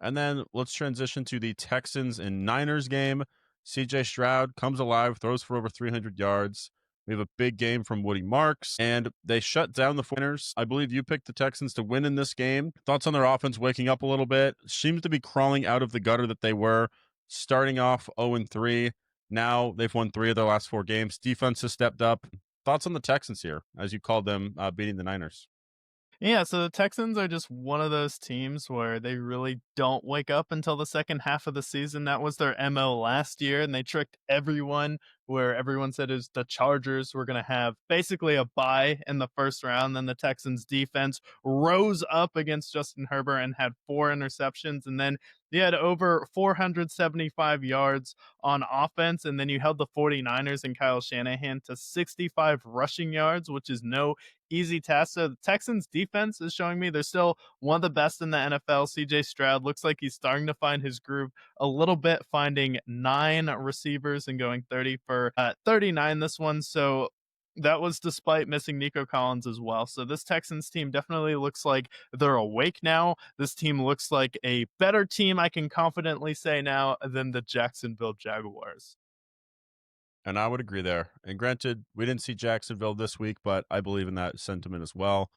And then let's transition to the Texans and Niners game. CJ Stroud comes alive, throws for over 300 yards. We have a big game from Woody Marks, and they shut down the Niners. I believe you picked the Texans to win in this game. Thoughts on their offense waking up a little bit? Seems to be crawling out of the gutter that they were, starting off 0-3. Now they've won 3 of their last 4 games. Defense has stepped up. Thoughts on the Texans here, as you called them, beating the Niners? Yeah, so the Texans are just one of those teams where they really don't wake up until the second half of the season. That was their MO last year, and they tricked everyone where everyone said is the Chargers were going to have basically a bye in the first round. Then the Texans defense rose up against Justin Herbert and had 4 interceptions. And then you had over 475 yards on offense. And then you held the 49ers and Kyle Shanahan to 65 rushing yards, which is no easy task. So the Texans defense is showing me they're still one of the best in the NFL. CJ Stroud looks like he's starting to find his groove a little bit, finding 9 receivers and going 30 for 39 this one. So that was despite missing Nico Collins as well. So this Texans team definitely looks like they're awake now. This team looks like a better team, I can confidently say now, than the Jacksonville Jaguars. And I would agree there. And granted, we didn't see Jacksonville this week, but I believe in that sentiment as well.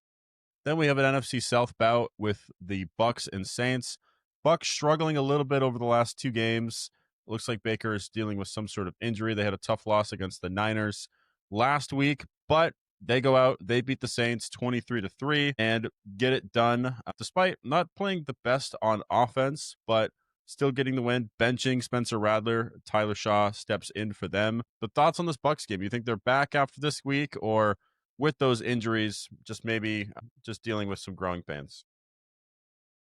Then we have an NFC South bout with the Bucks and Saints. Bucks struggling a little bit over the last 2 games. It looks like Baker is dealing with some sort of injury. They had a tough loss against the Niners last week, but they go out, they beat the Saints 23-3 and get it done despite not playing the best on offense, but still getting the win. Benching Spencer Radler, Tyler Shaw steps in for them. The thoughts on this Bucks game? You think they're back after this week, or with those injuries, just maybe just dealing with some growing pains?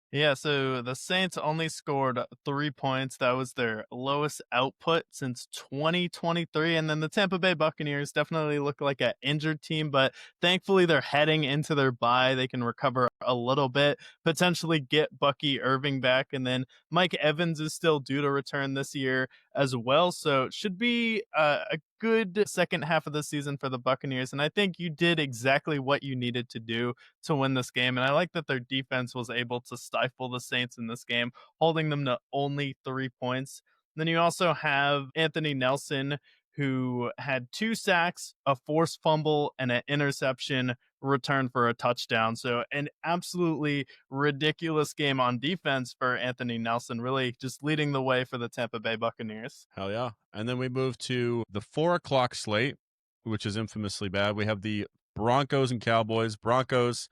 Yeah, so the Saints only scored 3 points. That was their lowest output since 2023. And then the Tampa Bay Buccaneers definitely look like an injured team, but thankfully they're heading into their bye. They can recover a little bit, potentially get Bucky Irving back. And then Mike Evans is still due to return this year as well. So it should be a good second half of the season for the Buccaneers. And I think you did exactly what you needed to do to win this game. And I like that their defense was able to stifle the Saints in this game, holding them to only 3 points. Then you also have Anthony Nelson, who had 2 sacks, a forced fumble, and an interception return for a touchdown. So an absolutely ridiculous game on defense for Anthony Nelson, really just leading the way for the Tampa Bay Buccaneers. Hell yeah. And then we move to the 4 o'clock slate, which is infamously bad. We have the Broncos and Cowboys. Broncos,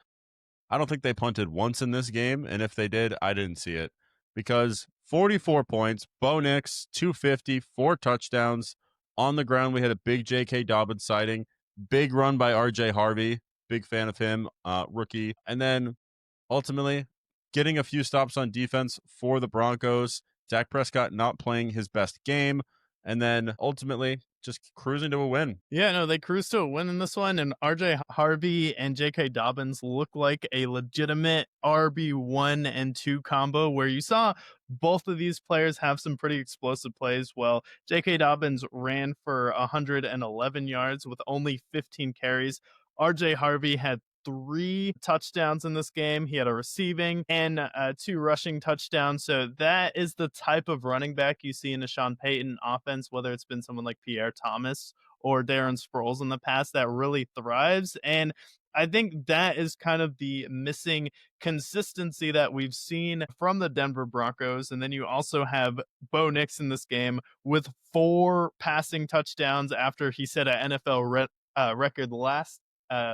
I don't think they punted once in this game. And if they did, I didn't see it because 44 points, Bo Nix, 250, 4 touchdowns. On the ground, we had a big J.K. Dobbins sighting, big run by R.J. Harvey. Big fan of him, rookie. And then ultimately getting a few stops on defense for the Broncos. Dak Prescott not playing his best game. And then ultimately just cruising to a win. Yeah, no, they cruised to a win in this one, and RJ Harvey and JK Dobbins look like a legitimate RB1 and 2 combo where you saw both of these players have some pretty explosive plays. Well, JK Dobbins ran for 111 yards with only 15 carries. RJ Harvey had 3 touchdowns in this game. He had a receiving and 2 rushing touchdowns. So that is the type of running back you see in a Sean Payton offense, whether it's been someone like Pierre Thomas or Darren Sproles in the past, that really thrives. And I think that is kind of the missing consistency that we've seen from the Denver Broncos. And then you also have Bo Nix in this game with 4 passing touchdowns after he set an record last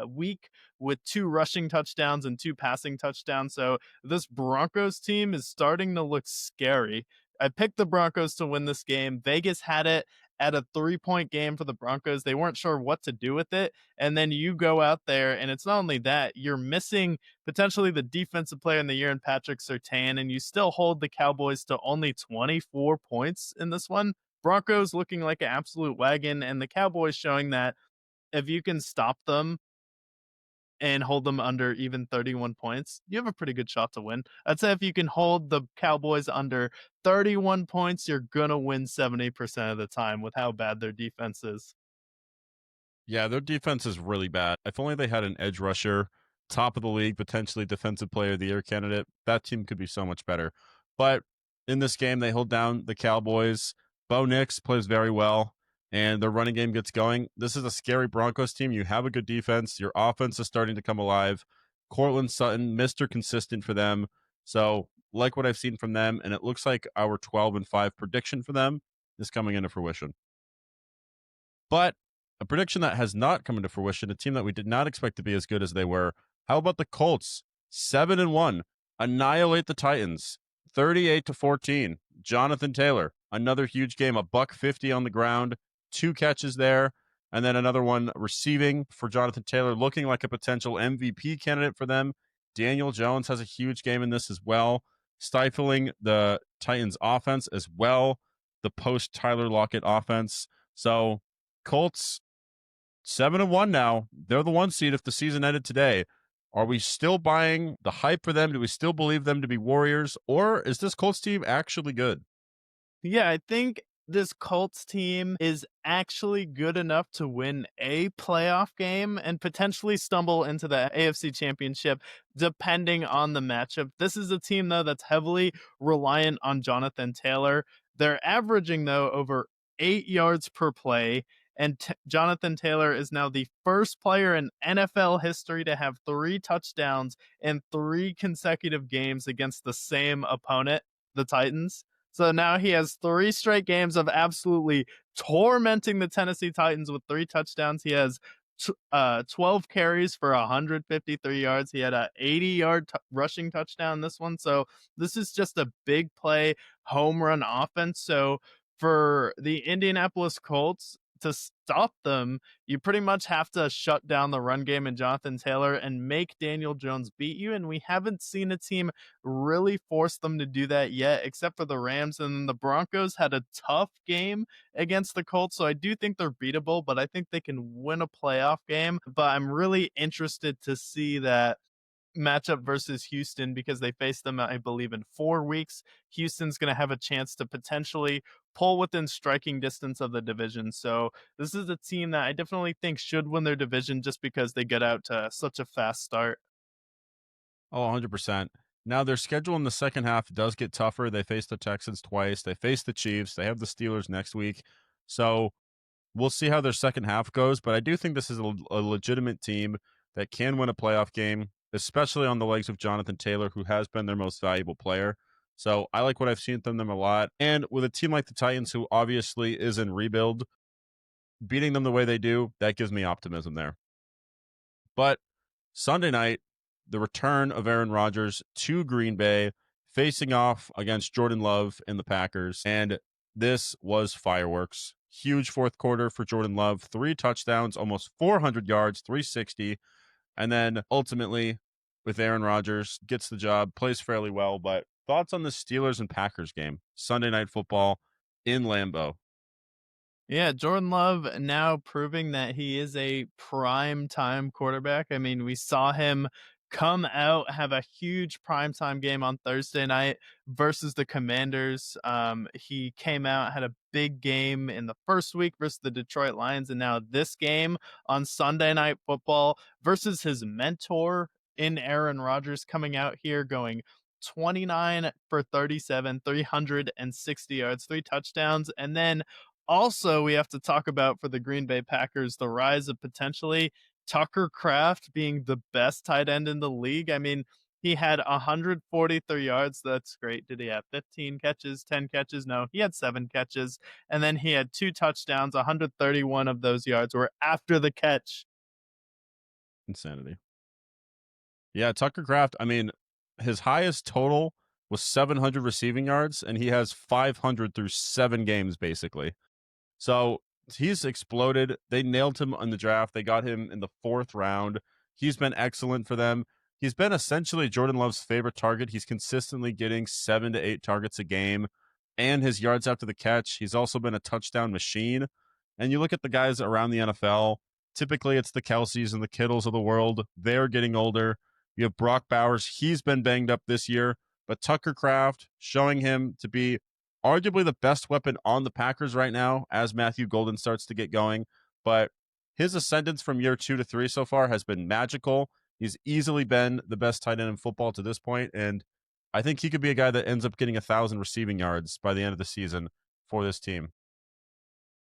week with 2 rushing touchdowns and 2 passing touchdowns. So this Broncos team is starting to look scary. I picked the Broncos to win this game. Vegas had it at a 3 point game for the Broncos. They weren't sure what to do with it. And then you go out there, and it's not only that, you're missing potentially the defensive player in the year in Patrick Surtain, and you still hold the Cowboys to only 24 points in this one. Broncos looking like an absolute wagon, and the Cowboys showing that if you can stop them and hold them under even 31 points, you have a pretty good shot to win. I'd say if you can hold the Cowboys under 31 points, you're going to win 70% of the time with how bad their defense is. Yeah, their defense is really bad. If only they had an edge rusher, top of the league, potentially defensive player of the year candidate, that team could be so much better. But in this game, they hold down the Cowboys. Bo Nix plays very well, and their running game gets going. This is a scary Broncos team. You have a good defense. Your offense is starting to come alive. Cortland Sutton, Mr. Consistent for them. So, like what I've seen from them, and it looks like our 12-5 prediction for them is coming into fruition. But a prediction that has not come into fruition, a team that we did not expect to be as good as they were. How about the Colts? 7-1, annihilate the Titans, 38-14. Jonathan Taylor, another huge game, a buck 50 on the ground, 2 catches there, and then another one receiving for Jonathan Taylor, looking like a potential MVP candidate for them. Daniel Jones has a huge game in this as well, stifling the Titans offense as well, the post Tyler Lockett offense. So Colts 7-1 now. They're the 1 seed if the season ended today. Are we still buying the hype for them? Do we still believe them to be warriors? Or is this Colts team actually good? Yeah, I think this Colts team is actually good enough to win a playoff game and potentially stumble into the AFC Championship, depending on the matchup. This is a team, though, that's heavily reliant on Jonathan Taylor. They're averaging, though, over 8 yards per play. And Jonathan Taylor is now the first player in NFL history to have 3 touchdowns in 3 consecutive games against the same opponent, the Titans. So now he has 3 straight games of absolutely tormenting the Tennessee Titans with 3 touchdowns. He has 12 carries for 153 yards. He had a 80-yard rushing touchdown this one. So this is just a big play home run offense. So for the Indianapolis Colts to stop them, you pretty much have to shut down the run game and Jonathan Taylor and make Daniel Jones beat you. And we haven't seen a team really force them to do that yet, except for the Rams. And then the Broncos had a tough game against the Colts. So I do think they're beatable, but I think they can win a playoff game. But I'm really interested to see that matchup versus Houston because they face them, I believe, in 4 weeks. Houston's going to have a chance to potentially pull within striking distance of the division. So this is a team that I definitely think should win their division just because they get out to such a fast start. Oh, 100%. Now, their schedule in the second half does get tougher. They face the Texans twice. They face the Chiefs. They have the Steelers next week. So we'll see how their second half goes. But I do think this is a legitimate team that can win a playoff game, especially on the legs of Jonathan Taylor, who has been their most valuable player. So I like what I've seen from them a lot. And with a team like the Titans, who obviously is in rebuild, beating them the way they do, that gives me optimism there. But Sunday night, the return of Aaron Rodgers to Green Bay, facing off against Jordan Love and the Packers. And this was fireworks. Huge fourth quarter for Jordan Love, 3 touchdowns, almost 400 yards, 360. And then ultimately, with Aaron Rodgers, gets the job, plays fairly well. But thoughts on the Steelers and Packers game, Sunday night football in Lambeau? Yeah, Jordan Love now proving that he is a prime time quarterback. I mean, we saw him come out, have a huge prime time game on Thursday night versus the Commanders. He came out, had a big game in the first week versus the Detroit Lions, and now this game on Sunday Night Football versus his mentor in Aaron Rodgers coming out here going 29 for 37, 360 yards, 3 touchdowns, and then also, we have to talk about for the Green Bay Packers the rise of potentially Tucker Kraft being the best tight end in the league. I mean, he had 143 yards. That's great. Did he have 15 catches, 10 catches? No, he had 7 catches. And then he had 2 touchdowns. 131 of those yards were after the catch. Insanity. Yeah, Tucker Kraft, I mean, his highest total was 700 receiving yards, and he has 500 through 7 games, basically. So he's exploded. They nailed him on the draft. They got him in the fourth round. He's been excellent for them. He's been essentially Jordan Love's favorite target. He's consistently getting 7 to 8 targets a game and his yards after the catch. He's also been a touchdown machine. And you look at the guys around the NFL, typically it's the Kelseys and the Kittles of the world. They're getting older. You have Brock Bowers. He's been banged up this year, but Tucker Kraft showing him to be arguably the best weapon on the Packers right now as Matthew Golden starts to get going. But his ascendance from year 2 to 3 so far has been magical. He's easily been the best tight end in football to this point, and I think he could be a guy that ends up getting 1,000 receiving yards by the end of the season for this team.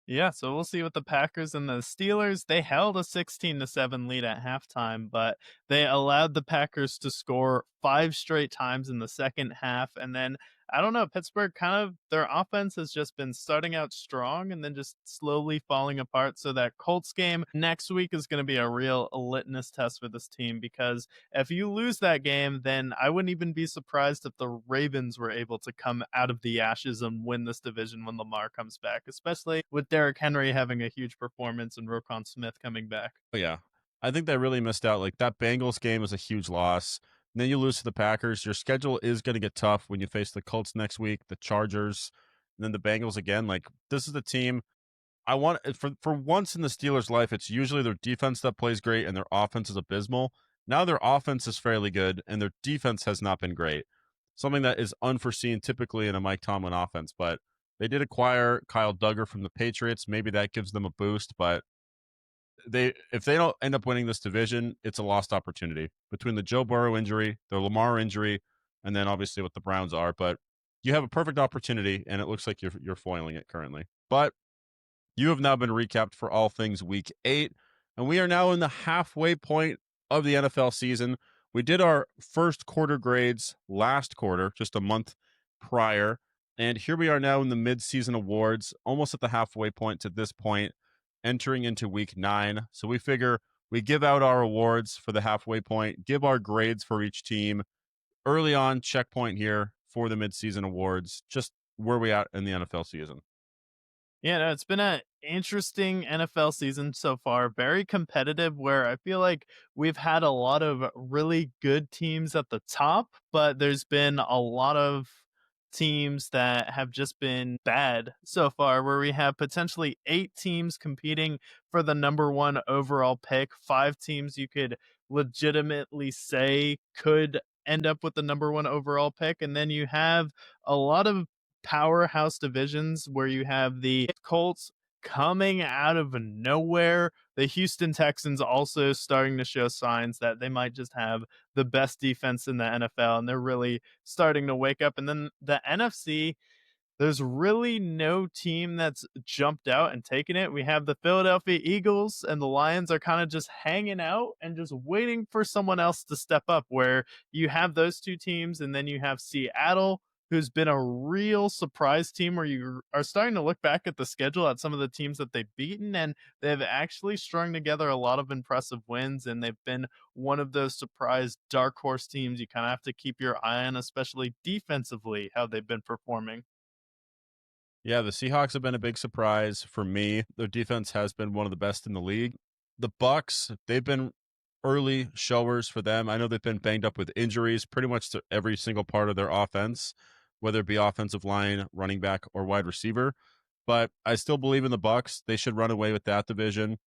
Yeah, so we'll see with the Packers and the Steelers. They held a 16-7 lead at halftime, but they allowed the Packers to score 5 straight times in the second half. And then I don't know, Pittsburgh kind of their offense has just been starting out strong and then just slowly falling apart. So that Colts game next week is going to be a real litmus test for this team because if you lose that game, then I wouldn't even be surprised if the Ravens were able to come out of the ashes and win this division when Lamar comes back, especially with Derrick Henry having a huge performance and Roquan Smith coming back. But yeah, I think they really missed out. Like that Bengals game is a huge loss. And then you lose to the Packers. Your schedule is going to get tough when you face the Colts next week, the Chargers, and then the Bengals again. Like this is the team I want for once in the Steelers' life. It's usually their defense that plays great and their offense is abysmal. Now their offense is fairly good and their defense has not been great. Something that is unforeseen typically in a Mike Tomlin offense, but they did acquire Kyle Duggar from the Patriots. Maybe that gives them a boost, but they if they don't end up winning this division, it's a lost opportunity between the Joe Burrow injury, the Lamar injury, and then obviously what the Browns are. But you have a perfect opportunity, and it looks like you're foiling it currently. But you have now been recapped for all things week 8, and we are now in the halfway point of the NFL season. We did our first quarter grades last quarter, just a month prior, and here we are now in the mid-season awards, almost at the halfway point to this point, entering into week 9. So we figure we give out our awards for the halfway point, give our grades for each team early on, checkpoint here for the mid-season awards, just where we at in the NFL season. Yeah, no, it's been an interesting NFL season so far. Very competitive, where I feel like we've had a lot of really good teams at the top, but there's been a lot of teams that have just been bad so far, where we have potentially 8 teams competing for the number one overall pick, 5 teams you could legitimately say could end up with the number one overall pick. And then you have a lot of powerhouse divisions where you have the Colts coming out of nowhere. The Houston Texans also starting to show signs that they might just have the best defense in the NFL, and they're really starting to wake up. And then the NFC, there's really no team that's jumped out and taken it. We have the Philadelphia Eagles and the Lions are kind of just hanging out and just waiting for someone else to step up, where you have those 2 teams, and then you have Seattle, who's been a real surprise team where you are starting to look back at the schedule at some of the teams that they've beaten, and they've actually strung together a lot of impressive wins, and they've been one of those surprise dark horse teams you kind of have to keep your eye on, especially defensively, how they've been performing. Yeah, the Seahawks have been a big surprise for me. Their defense has been one of the best in the league. The Bucks, they've been early showers for them. I know they've been banged up with injuries pretty much to every single part of their offense, whether it be offensive line, running back, or wide receiver. But I still believe in the Bucks. They should run away with that division.